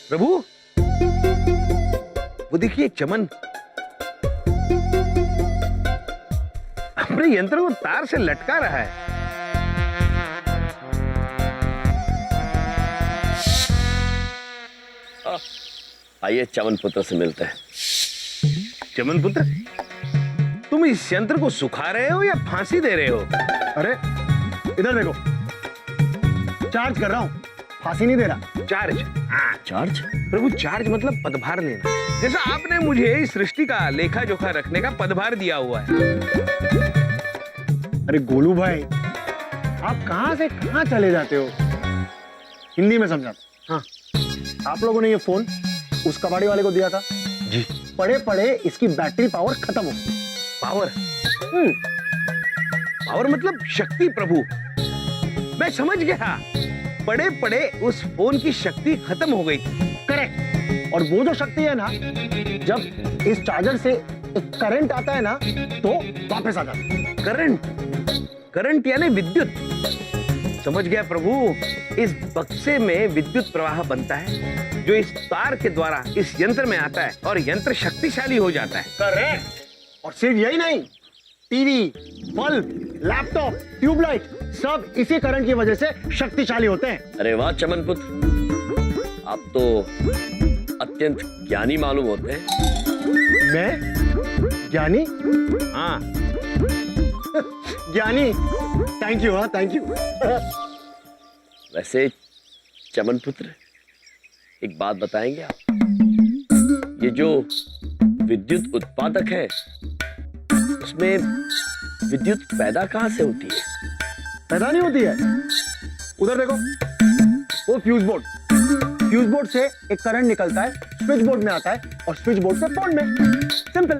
प्रभु, वो देखिए चमन अपने यंत्र को तार से लटका रहा है। आइए चमन पुत्र से मिलते हैं। चमन पुत्र, तुम इस यंत्र को सुखा रहे हो या फांसी दे रहे हो? अरे इधर देखो, चार्ज कर रहा हूँ, फांसी नहीं दे रहा। चार्ज? हाँ चार्ज? प्रभु, चार्ज मतलब पदभार लेना। जैसा आपने मुझे इस सृष्टि का लेखा जोखा रखने का पदभार दिया हुआ है। अरे गोलू भाई, आप कहां से कहां चले जाते हो? हिंदी में समझाता। हाँ, आप लोगों ने ये फोन उस कबाड़ी वाले को दिया था जी। पड़े पड़े इसकी बैटरी पावर खत्म हो गई। पावर? पावर मतलब शक्ति प्रभु, मैं समझ गया। पड़े पड़े उस फोन की शक्ति खत्म हो गई। करेक्ट। और वो जो शक्ति है ना, जब इस चार्जर से एक करंट आता है ना, तो वापस आ जाता है। करंट? करंट यानी विद्युत। समझ गया प्रभु। इस बक्से में विद्युत प्रवाह बनता है जो इस तार के द्वारा इस यंत्र में आता है और यंत्र शक्तिशाली हो जाता है। करेक्ट। और सिर्फ यही नहीं, टीवी, बल्ब, लैपटॉप, ट्यूबलाइट सब इसी करंट की वजह से शक्तिशाली होते हैं। अरे वाह चमन पुत्र, आप तो अत्यंत ज्ञानी मालूम होते हैं। मैं ज्ञानी? हाँ ज्ञानी? Thank you. हाँ थैंक यू। वैसे चमन पुत्र, एक बात बताएंगे आप? ये जो विद्युत उत्पादक है, उसमें विद्युत पैदा कहां से होती है? पैदा नहीं होती है। उधर देखो, वो फ्यूज बोर्ड। फ्यूज बोर्ड से एक करंट निकलता है, स्विच बोर्ड में आता है और स्विच बोर्ड से फोन में। सिंपल।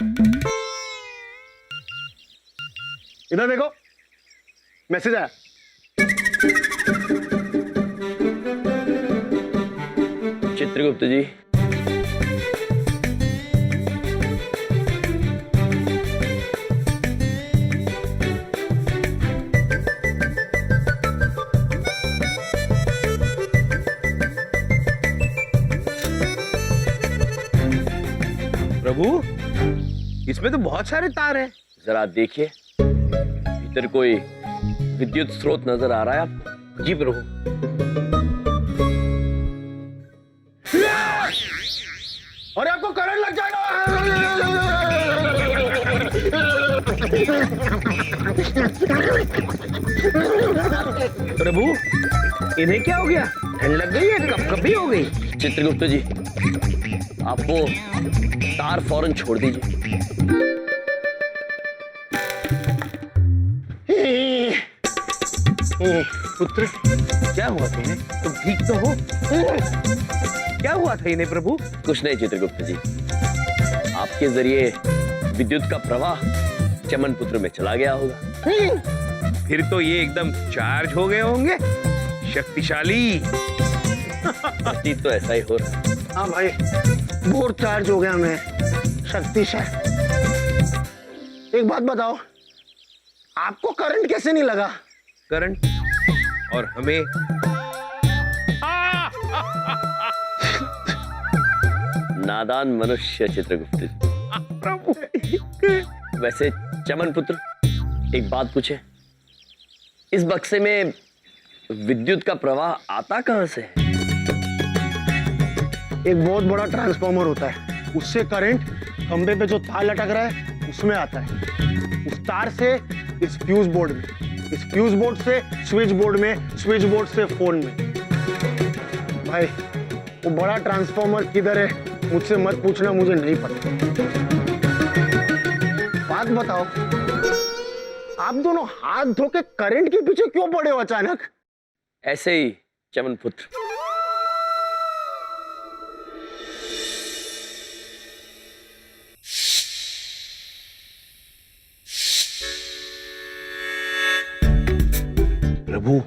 इधर देखो, मैसेज आया। चित्रगुप्त जी, प्रभु, इसमें तो बहुत सारे तार हैं। जरा देखिए, भीतर कोई विद्युत स्रोत नजर आ रहा है आपको? जी प्रभु। और आपको करंट लग जाएगा। प्रभु, इन्हें क्या हो गया? ठंड लग गई है? कब हो गई? चित्रगुप्त जी, आप वो तार फौरन छोड़ दीजिए। पुत्र, क्या हुआ तुम्हें? तुम ठीक तो हो? क्या हुआ था इन्हें प्रभु? कुछ नहीं चित्रगुप्त जी, आपके जरिए विद्युत का प्रवाह चमन पुत्र में चला गया होगा। फिर तो ये एकदम चार्ज हो गए होंगे, शक्तिशाली। प्रतीत तो ऐसा ही हो रहा है। हाँ भाई, बोर चार्ज हो गया मैं, शक्तिशाली। एक बात बताओ, आपको करंट कैसे नहीं लगा? करंट? और हमें? नादान मनुष्य चित्रगुप्त जी। प्रभु, वैसे चमन पुत्र, एक बात पूछे, इस बक्से में विद्युत का प्रवाह आता कहां से है? एक बहुत बड़ा ट्रांसफार्मर होता है, उससे करंट खंबे पे जो तार लटक रहा है उसमें आता है। उस तार से इस फ्यूज बोर्ड में, इस फ्यूज बोर्ड से स्विच बोर्ड में, स्विच बोर्ड से फोन में। भाई, वो बड़ा ट्रांसफार्मर किधर है मुझसे मत पूछना, मुझे नहीं पता। बात बताओ, आप दोनों हाथ धो के करंट के पीछे क्यों पड़े हो अचानक? ऐसे ही चमन पुत्र। प्रभु,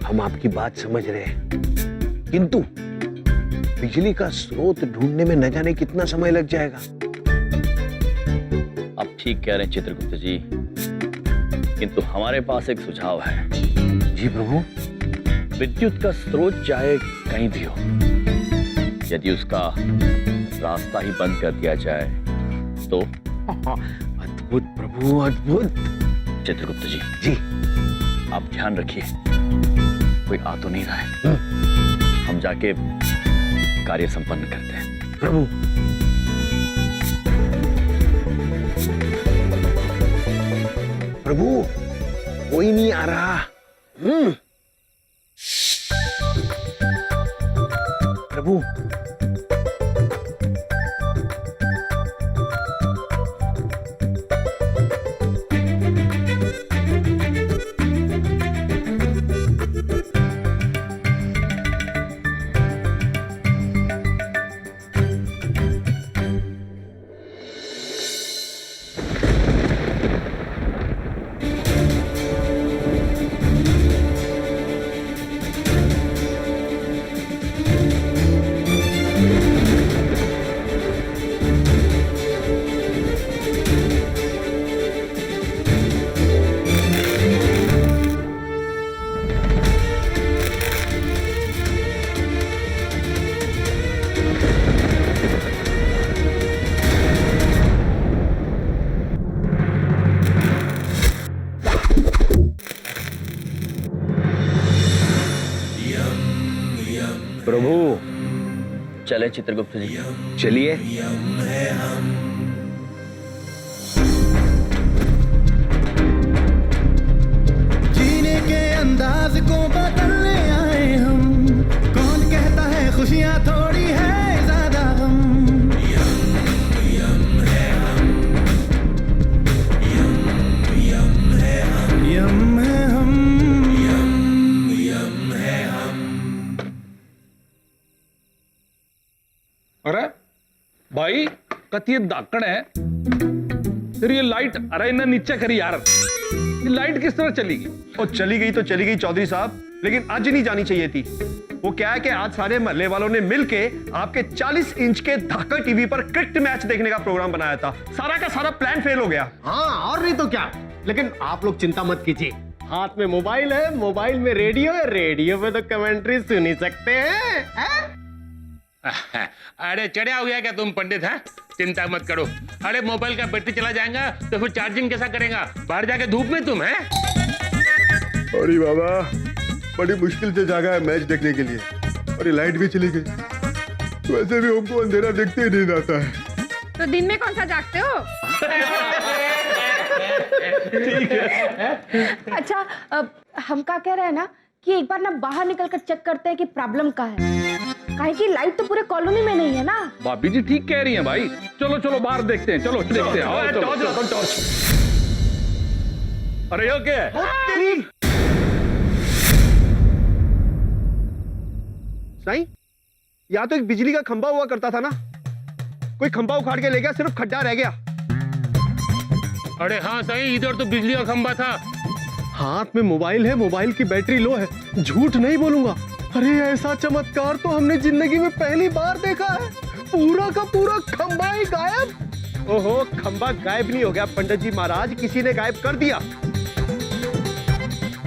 हम आपकी बात समझ रहे हैं, किंतु बिजली का स्रोत ढूंढने में न जाने कितना समय लग जाएगा। आप ठीक कह रहे हैं चित्रगुप्त जी, किंतु हमारे पास एक सुझाव है। जी प्रभु। विद्युत का स्रोत चाहे कहीं भी हो, यदि उसका रास्ता ही बंद कर दिया जाए तो? अद्भुत प्रभु, अद्भुत। चित्रगुप्त जी, जी। आप ध्यान रखिए, कोई आ तो नहीं रहा है। हम जाके कार्य संपन्न करते हैं। प्रभु, प्रभु, कोई नहीं आ रहा। प्रभु, प्रभु, चले चित्रगुप्त जी, चलिए। जीने के अंदाज को बदलने आए हम। कौन कहता है खुशियां थोड़ी है ज्यादा गम। यम है हम। अरे भाई, कती दाकड़ है फिर ये लाइट। अरे इन्हें नीचे करी यार, ये लाइट किस तरह चलेगी? और चली गई तो चली गई चौधरी साहब, लेकिन आज नहीं जानी चाहिए थी। वो क्या है कि आज सारे महल्ले वालों ने मिलके आपके 40 इंच के धाकड़ टीवी पर क्रिकेट मैच देखने का प्रोग्राम बनाया था। सारा का सारा प्लान फेल हो गया। हाँ, और नहीं तो क्या। लेकिन आप लोग चिंता मत कीजिए, हाथ में मोबाइल है, मोबाइल में रेडियो है, रेडियो पे तो कमेंट्री सुन ही सकते हैं। अरे चढ़ा हुआ क्या तुम पंडित हैं? चिंता मत करो। अरे मोबाइल का बैटरी चला जाएगा तो फिर चार्जिंग कैसा करेगा? बाहर जाके धूप में तुम हैं? अरे बाबा, बड़ी मुश्किल से जागा है मैच देखने के लिए, और ये लाइट भी चली गई। वैसे भी हमको अंधेरा देखते ही नहीं आता है। तो दिन में कौन सा जागते हो? ठीक है। अच्छा, हम क्या कह रहे हैं ना कि एक बार ना बाहर निकलकर चेक करते हैं कि प्रॉब्लम क्या है। काहे कि लाइट तो पूरे कॉलोनी में नहीं है ना। भाभी जी ठीक कह रही हैं भाई। चलो चलो बाहर देखते हैं, चलो देखते हैं। आओ, चलो। अरे ये क्या है? साईं, यहाँ तो एक बिजली का खंभा हुआ करता था ना, कोई खंभा उखाड़ के ले गया, सिर्फ खड्डा रह गया। अरे हाँ सही, इधर तो बिजली का खंभा था। हाथ में मोबाइल है, मोबाइल की बैटरी लो है, झूठ नहीं बोलूंगा। अरे ऐसा चमत्कार तो हमने जिंदगी में पहली बार देखा है। पूरा का पूरा खंभा ही गायब। ओहो, खंभा गायब नहीं हो गया पंडित जी महाराज, किसी ने गायब कर दिया।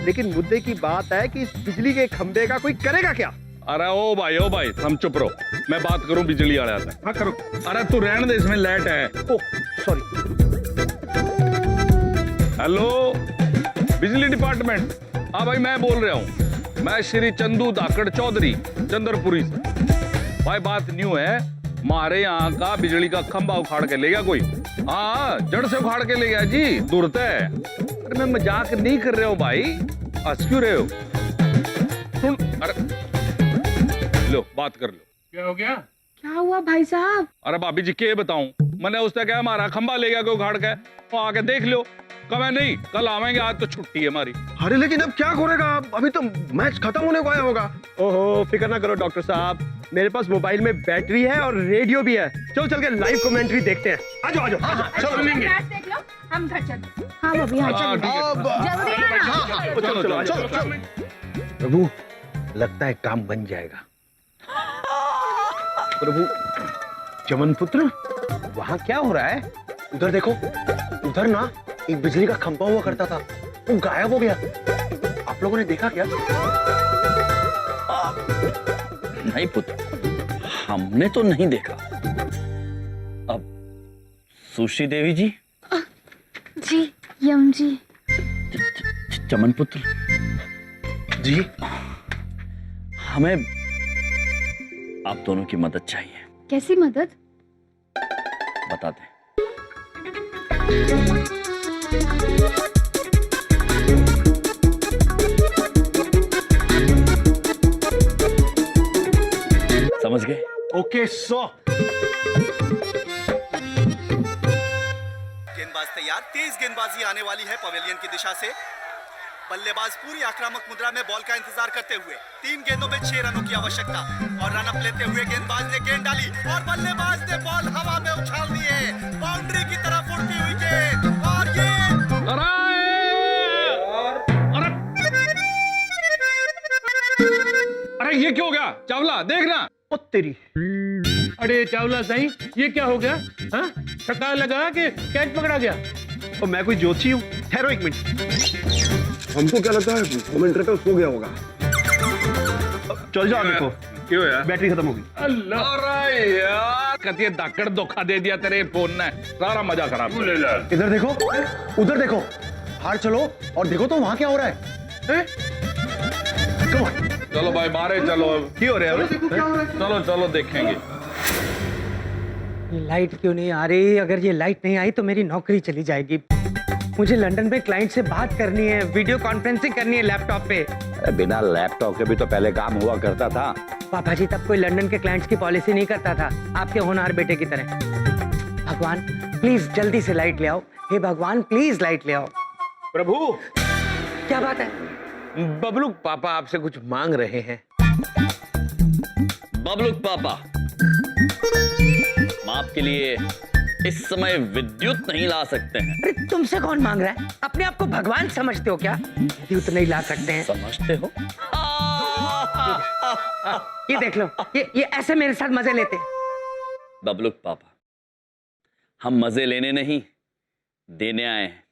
लेकिन मुद्दे की बात है कि इस बिजली के खंभे का कोई करेगा क्या? अरे ओ भाई हम चुप रहो, मैं बात करूं बिजली वाले से। हाँ करो। अरे तू रहने दे, इसमें लाइट है। Oh sorry. हेलो बिजली डिपार्टमेंट। हाँ भाई, मैं बोल रहा हूँ। मैं श्री चंदू धाकड़ चौधरी चंद्रपुरी से। भाई बात न्यू है, हमारे यहाँ का बिजली का खंभा उखाड़ के ले गया कोई। हाँ, जड़ से उखाड़ के ले गया जी, दूरता है। अरे मैं मजाक नहीं कर रहा हूँ भाई, हंस क्यों रहे हो? सुन, अरे लो बात कर लो। क्या हो गया? क्या हुआ भाई साहब? अरे भाभी जी क्या बताऊं, मैंने उसने क्या हमारा खंभा ले गया कोई उखाड़ के, तो आके देख लो। कब नहीं, कल आवेंगे, आज तो छुट्टी है हमारी। अरे लेकिन अब क्या करेगा? अभी तो मैच खत्म होने को आया होगा। ओहो, फिक्र ना करो डॉक्टर साहब, मेरे पास मोबाइल में बैटरी है और रेडियो भी है। चलो चल के लाइव कमेंट्री देखते हैं। आ जाओ आ जाओ। चलो मैच देख लो, हम घर चलते। हाँ भाभी, हाँ हाँ, ठीक है। जल्दी आना। चलो चलो। प्रभु, लगता है काम बन जाएगा। प्रभु, चमन पुत्र, वहां क्या हो रहा है? उधर देखो, उधर ना एक बिजली का खंभा हुआ करता था, वो गायब हो गया। आप लोगों ने देखा क्या? नहीं पुत्र, हमने तो नहीं देखा। अब सुश्री देवी जी, जी यम जी। चमन पुत्र जी हमें आप दोनों की मदद चाहिए। कैसी मदद? बता दें। समझ गए? ओके सो गेंदबाज तैयार, तेज गेंदबाजी आने वाली है पवेलियन की दिशा से। बल्लेबाज पूरी आक्रामक मुद्रा में बॉल का इंतजार करते हुए, 3 गेंदों में 6 रनों की आवश्यकता और रन अप लेते हुए गेंदबाज ने गेंद डाली और बल्लेबाज ने बॉल हवा में उछाल दिए। बाउंड्री की तरफ उड़ती हुई गेंद और ये अरे ये क्या हो गया चावला, देखना। ओ तेरी। अरे चावला साईं, ये क्या हो गया? हाँ, छक्का लगा के कैच पकड़ा गया। और मैं कोई ज्योतिषी हूँ? ठहरो एक मिनट। हमको क्या लगता है कमेंटेटर सो गया होगा। चल जाओ, देखो क्यों यार? बैटरी खत्म होगी। अल्लाह, अरे यार कतिये दाकड़ धोखा दे दिया तेरे फोन ने, सारा मजा खराब। इधर देखो, उधर देखो, बाहर चलो और देखो तो वहां क्या हो रहा है। Come on. चलो भाई बाहर चलो। क्यों हो रहा है? चलो चलो देखेंगे। लाइट क्यों नहीं आ रही? अगर ये लाइट नहीं आई तो मेरी नौकरी चली जाएगी। मुझे लंदन में क्लाइंट से बात करनी है, वीडियो कॉन्फ्रेंसिंग करनी है लैपटॉप पे। बिना लैपटॉप के भी तो पहले काम हुआ करता था। पापा जी तब कोई लंदन के क्लाइंट्स की पॉलिसी नहीं करता था, आपके होनहार बेटे की तरह। भगवान प्लीज जल्दी से लाइट ले आओ। हे भगवान प्लीज लाइट ले आओ। प्रभु, क्या बात है? बबलू पापा आपसे कुछ मांग रहे हैं। बबलूक पापा, हम आपके लिए इस समय विद्युत नहीं ला सकते हैं। अरे तुमसे कौन मांग रहा है? अपने आप को भगवान समझते हो क्या? विद्युत नहीं ला सकते हैं? समझते हो? ये देख लो, ये ऐसे मेरे साथ मजे लेते हैं। बबलूक पापा, हम मजे लेने नहीं देने आए हैं।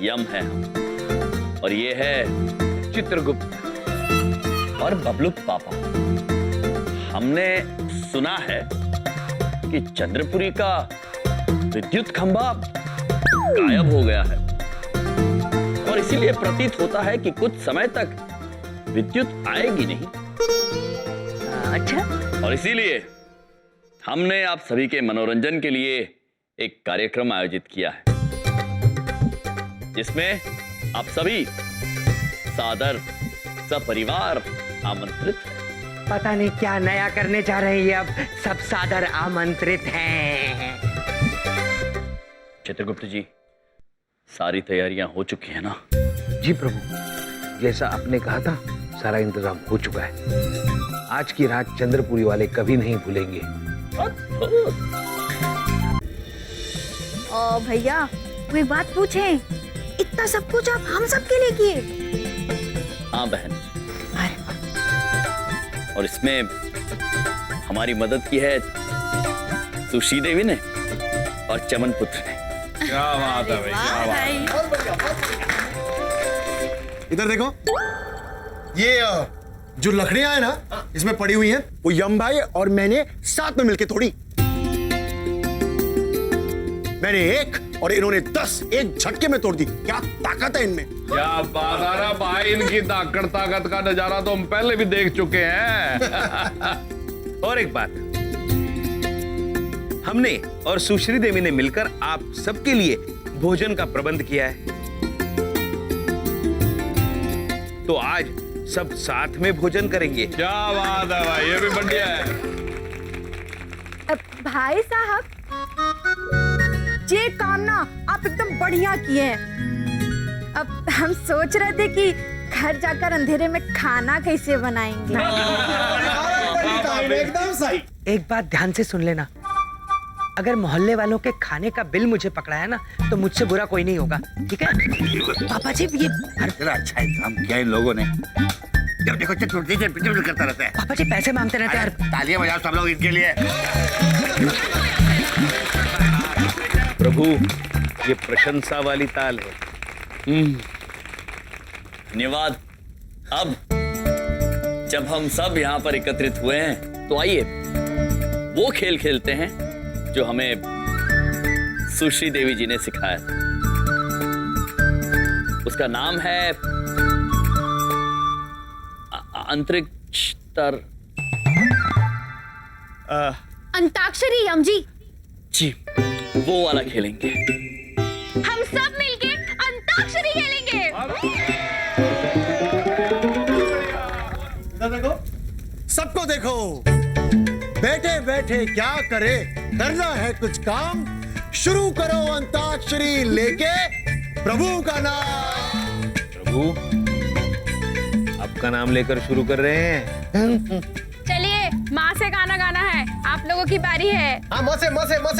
यम है हम, और ये है चित्रगुप्त। और बबलूक पापा, हमने सुना है कि चंद्रपुरी का विद्युत खंभा गायब हो गया है और इसीलिए प्रतीत होता है कि कुछ समय तक विद्युत आएगी नहीं। अच्छा, और इसीलिए हमने आप सभी के मनोरंजन के लिए एक कार्यक्रम आयोजित किया है, जिसमें आप सभी सादर सपरिवार आमंत्रित हैं। पता नहीं क्या नया करने जा रहे हैं ये। अब सब सादर आमंत्रित हैं। चित्रगुप्त जी, सारी तैयारियां हो चुकी है ना? जी प्रभु, जैसा आपने कहा था सारा इंतजाम हो चुका है। आज की रात चंद्रपुरी वाले कभी नहीं भूलेंगे। ओ भैया, वो एक बात पूछें, इतना सब कुछ आप हम सब के लिए किए? हाँ बहन, और इसमें हमारी मदद की है सुश्री देवी ने और चमन पुत्र ने। क्या बात है भाई, क्या बात है। इधर देखो, ये जो लकड़ियां हैं ना इसमें पड़ी हुई हैं, वो यम भाई और मैंने साथ में मिलके तोड़ी। मैंने 1 और इन्होंने 10 एक झटके में तोड़ दी। क्या ताकत है इनमें। क्या बात है रे भाई, इनकी दाकड़ ताकत का नजारा तो हम पहले भी देख चुके हैं। और एक बात, हमने और सुश्री देवी ने मिलकर आप सबके लिए भोजन का प्रबंध किया है, तो आज सब साथ में भोजन करेंगे। क्या बात है भाई, ये भी बढ़िया है। भाई साहब, ये काम ना आप एकदम बढ़िया किए हैं। अब हम सोच रहे थे कि घर जाकर अंधेरे में खाना कैसे बनाएंगे। एकदम सही। एक बात ध्यान से सुन लेना, अगर मोहल्ले वालों के खाने का बिल मुझे पकड़ाया ना तो मुझसे बुरा कोई नहीं होगा, ठीक है? पापा जी ये अच्छा इंतजाम किया इन लोगों ने। जब देखो चित्र करता रहता है। पापा जी पैसे मांगते रहते हैं। तालियां बजाओ सब लोग इनके लिए। प्रभु, ये प्रशंसा वाली ताल है। धन्यवाद। अब जब हम सब यहाँ पर एकत्रित हुए हैं तो आइए वो खेल खेलते हैं जो हमें सुश्री देवी जी ने सिखाया था। उसका नाम है अंतरिक्ष तर अंताक्षरी यम जी। जी वो वाला खेलेंगे। हम सब मिलके अंताक्षरी खेलेंगे। देखो, सबको देखो, बैठे बैठे क्या करे, करना है कुछ काम, शुरू करो अंताक्षरी लेके प्रभु का नाम। प्रभु आपका नाम लेकर शुरू कर रहे हैं। चलिए माँ से गाना गाना है, आप लोगों की बारी है। हाँ, मसे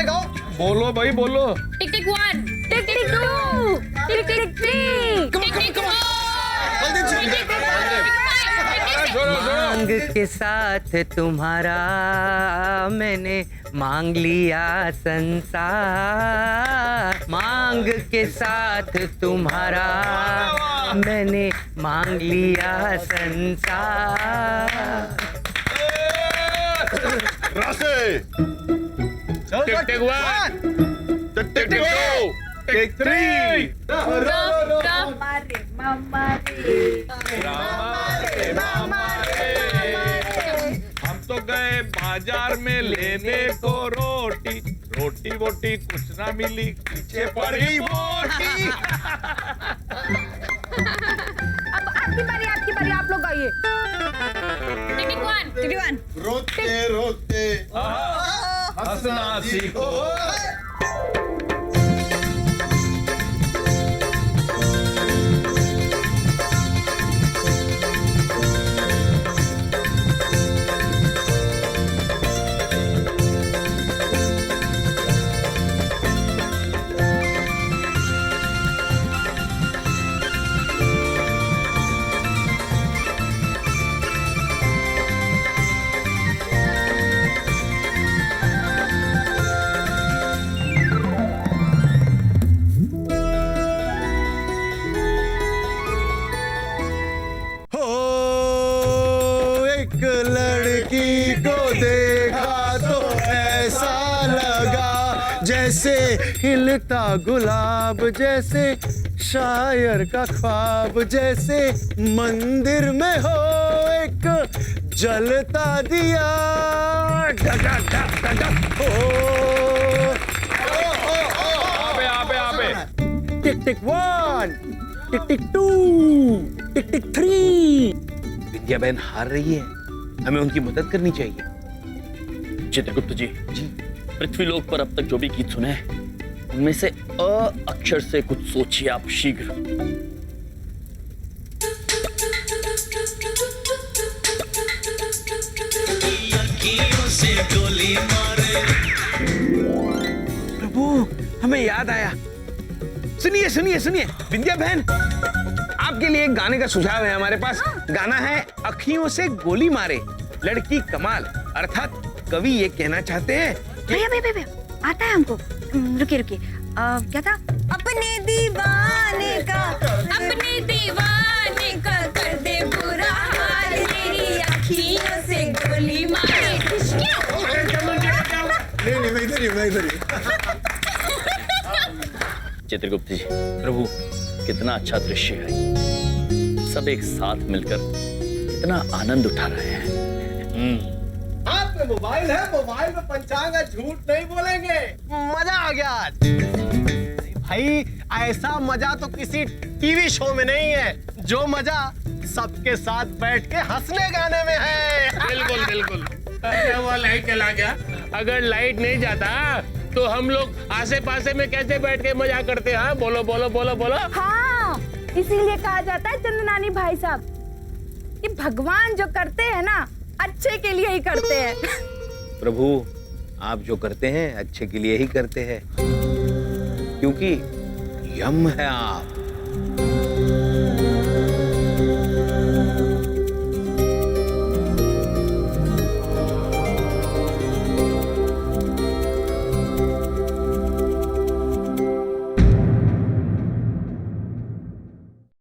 गाओ। बोलो भाई बोलो। टिक टिक 1, टिक टिक 2, टिक टिक 3, टिक टिक 4, मांग के साथ तुम्हारा मैंने मांग लिया संसार, मांग के साथ तुम्हारा मैंने मांग लिया संसार। टिक टिक 1, टिक टिक 2, टिक 3। हम तो गए बाजार में लेने को रोटी, रोटी वोटी कुछ ना मिली, पीछे पड़ी बोटी। अब आपकी बारी, आप लोग गाइए। टिक टिक 1, रोते रोते हंसना सीखो। जैसे हिलता गुलाब, जैसे शायर का ख्वाब, जैसे मंदिर में हो एक जलता दिया। आबे। टिक टिक 1, टिक टिक 2, टिक टिक 3। विद्या बहन हार रही है, हमें उनकी मदद करनी चाहिए। चित्रगुप्त जी, पृथ्वी लोक पर अब तक जो भी गीत सुने हैं उनमें से अ अक्षर से कुछ सोचिए आप शीघ्र। प्रभु हमें याद आया। सुनिए विद्या बहन, आपके लिए एक गाने का सुझाव है हमारे पास। गाना है अखियों से गोली मारे लड़की कमाल, अर्थात कवि ये कहना चाहते हैं। भैया आता है हमको। रुकिए क्या था? अपने दीवाने का कर दे बुरा हाल, तेरी अखियों से गोली मारे। चित्रगुप्त जी, प्रभु कितना अच्छा दृश्य है, सब एक साथ मिलकर कितना आनंद उठा रहे हैं। हाथ में मोबाइल है, मोबाइल में पंचांग है, झूठ नहीं बोलेंगे। मजा आ गया आज। भाई ऐसा मजा तो किसी टीवी शो में नहीं है, जो मजा सबके साथ बैठ के हंसने गाने में है। बिल्कुल। अरे वो लाइट चला गया, अगर लाइट नहीं जाता तो हम लोग आसे पासे में कैसे बैठ के मजा करते हैं? बोलो। हाँ, इसीलिए कहा जाता है चंदनानी भाई साहब कि भगवान जो करते हैं ना अच्छे के लिए ही करते हैं। प्रभु आप जो करते हैं अच्छे के लिए ही करते हैं, क्योंकि यम है आप।